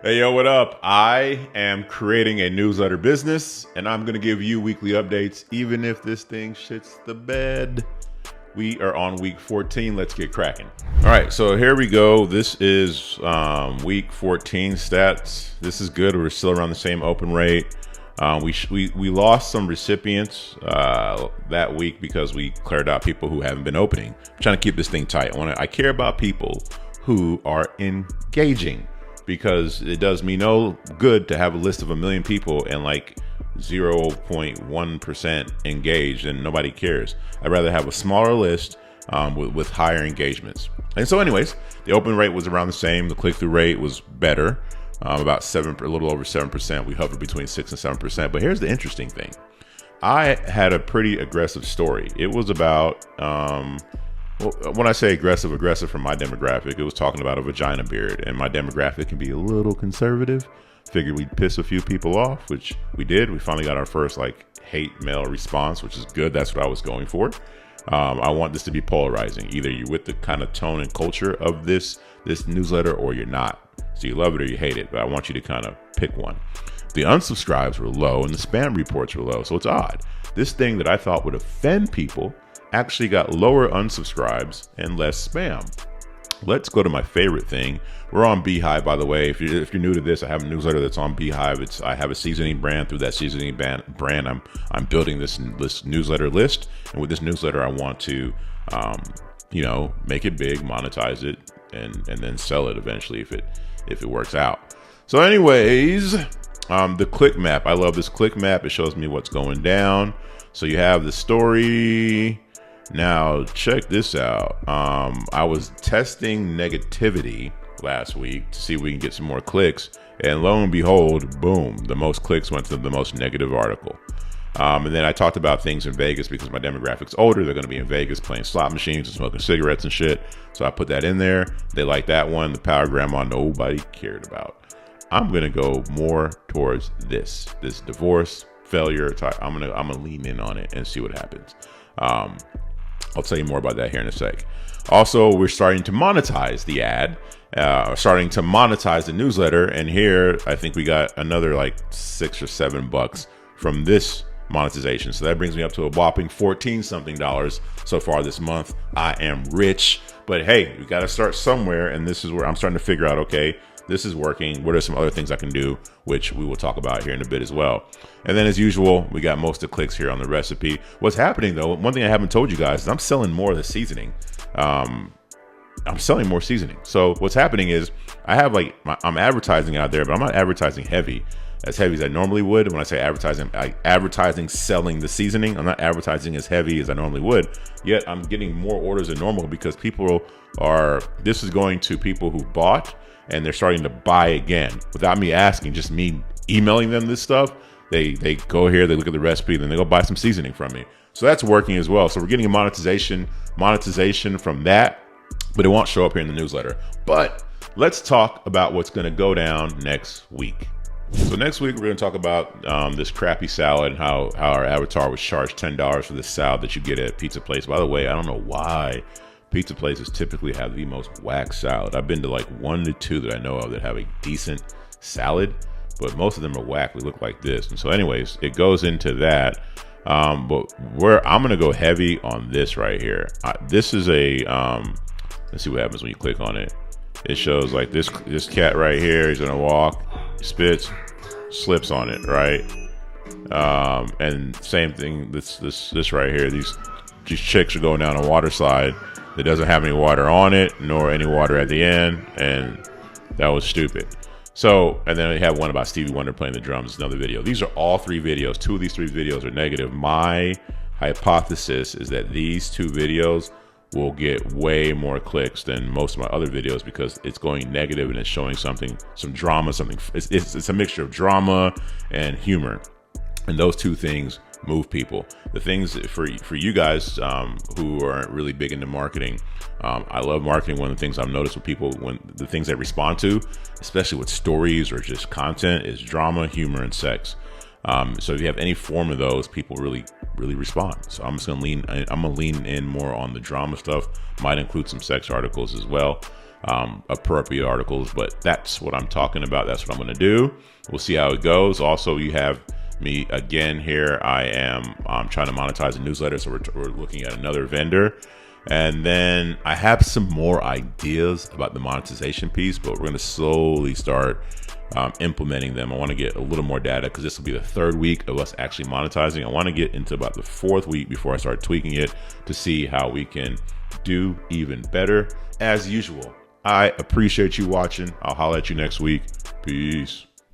Hey, yo, what up? I am creating a newsletter business, and I'm going to give you weekly updates, even if this thing shits the bed. We are on week 14. Let's get cracking. All right, so here we go. This is week 14 stats. This is good. We're still around the same open rate. We lost some recipients that week because we cleared out people who haven't been opening. I'm trying to keep this thing tight. I care about people who are engaging, because it does me no good to have a list of 1 million people and like 0.1% engaged and nobody cares. I'd rather have a smaller list with higher engagements. And so anyways, the open rate was around the same. The click-through rate was better, about a little over 7%. We hovered between 6 and 7%. But here's the interesting thing. I had a pretty aggressive story. It was about, when I say aggressive from my demographic, it was talking about a vagina beard, and my demographic can be a little conservative. Figured we'd piss a few people off, which we did. We finally got our first hate mail response, which is good. That's what I was going for. I want this to be polarizing. Either you're with the kind of tone and culture of this newsletter, or you're not. So you love it or you hate it, but I want you to kind of pick one. The unsubscribes were low and the spam reports were low. So it's odd. This thing that I thought would offend people actually got lower unsubscribes and less spam. Let's go to my favorite thing. We're on Beehive, by the way. If you're new to this, I have a newsletter that's on Beehive. I have a seasoning brand. Through that seasoning brand, I'm building this newsletter list, and with this newsletter, I want to, make it big, monetize it, and then sell it eventually if it works out. So, anyways, the click map. I love this click map. It shows me what's going down. So you have the story. Now, check this out. I was testing negativity last week to see if we can get some more clicks. And lo and behold, boom, the most clicks went to the most negative article. And then I talked about things in Vegas because my demographic's older. They're going to be in Vegas playing slot machines and smoking cigarettes and shit. So I put that in there. They liked that one. The Power Grandma nobody cared about. I'm going to go more towards this divorce failure type. I'm gonna lean in on it and see what happens. I'll tell you more about that here in a sec. Also, we're starting to monetize the ad, starting to monetize the newsletter. And here, I think we got another $6 or $7 from this monetization. So that brings me up to a whopping 14 something dollars so far this month. I am rich, but hey, we got to start somewhere. And this is where I'm starting to figure out, okay, this is working. What are some other things I can do, which we will talk about here in a bit as well. And then as usual, we got most of the clicks here on the recipe. What's happening though, one thing I haven't told you guys is I'm selling more of the seasoning. I'm selling more seasoning. So what's happening is I have I'm advertising out there, but I'm not advertising as heavy as I normally would. When I say advertising selling the seasoning, I'm not advertising as heavy as I normally would. Yet I'm getting more orders than normal because this is going to people who bought and they're starting to buy again without me asking, just me emailing them this stuff. They go here, they look at the recipe, then they go buy some seasoning from me. So that's working as well. So we're getting a monetization from that, but it won't show up here in the newsletter. But let's talk about what's going to go down next week. So next week, we're going to talk about this crappy salad and how our avatar was charged $10 for this salad that you get at Pizza Place. By the way, I don't know why pizza places typically have the most whack salad. I've been to 1 to 2 that I know of that have a decent salad, but most of them are whack. They look like this. And so anyways, it goes into that. But I'm going to go heavy on this right here. This is let's see what happens when you click on it. It shows this cat right here. He's going to walk, spits, slips on it, right? And same thing, this right here. These chicks are going down a water slide that doesn't have any water on it, nor any water at the end, and that was stupid. So, and then I have one about Stevie Wonder playing the drums, another video. These are all 3 videos. 2 of these 3 videos are negative. My hypothesis is that these 2 videos will get way more clicks than most of my other videos because it's going negative and it's showing some drama, it's a mixture of drama and humor. And those 2 things move people. The things for you guys who aren't really big into marketing, I love marketing. One of the things I've noticed with people, the things they respond to, especially with stories or just content, is drama, humor, and sex. So if you have any form of those, people really respond. So I'm just gonna lean in more on the drama stuff. Might include some sex articles as well. appropriate articles. But that's what I'm talking about. That's what I'm going to do. We'll see how it goes. Also, you have me again here. I'm trying to monetize a newsletter, so we're looking at another vendor. And then I have some more ideas about the monetization piece, but we're going to slowly start implementing them. I want to get a little more data because this will be the third week of us actually monetizing. I want to get into about the fourth week before I start tweaking it to see how we can do even better. As usual, I appreciate you watching. I'll holler at you next week. Peace.